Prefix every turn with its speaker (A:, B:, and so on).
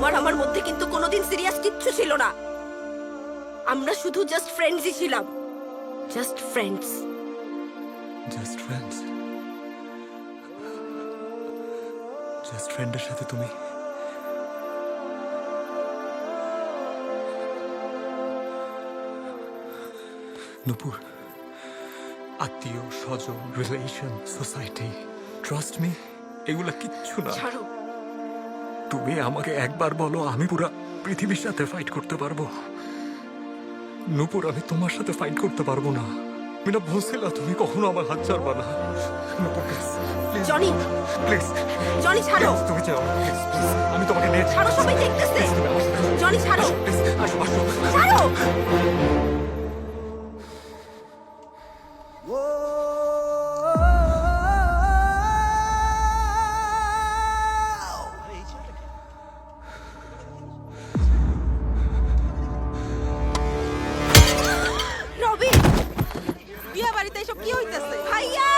A: তোমার আমার মধ্যে কিন্তু কোনোদিন সিরিয়াস কিচ্ছু ছিল না। আমরা শুধু জাস্ট ফ্রেন্ডসই ছিলাম, just friends.
B: Just friends? Just ফ্রেন্ডের সাথে তুমি নূপুর, আত্মীয় স্বজন, রিলেশন, সোসাইটি, ট্রাস্ট মি, এগুলা কিচ্ছু না।
A: ছাড়ো।
B: তুমি আমাকে একবার বলো, আমি পুরা পৃথিবীর সাথে ফাইট করতে পারবো। নূপুর, আমি তোমার সাথে ফাইট করতে পারবো না। আমি না বলছিলাম, তুমি কখনো আমার হাত ছাড়বা না। নূপুর, প্লিজ
A: জনি,
B: প্লিজ
A: জনি ছাড়ো।
B: তুমি যাও, প্লিজ প্লিজ, আমি তোমাকে নিয়ে
A: ছাড়ো, সবাই দেখতেছে। জনি ছাড়ো,
B: প্লিজ আসো আসো।
A: ছাড়ো। রবি, বিয়া বাড়িতে এসব কি হইতেছে? ভাইয়া!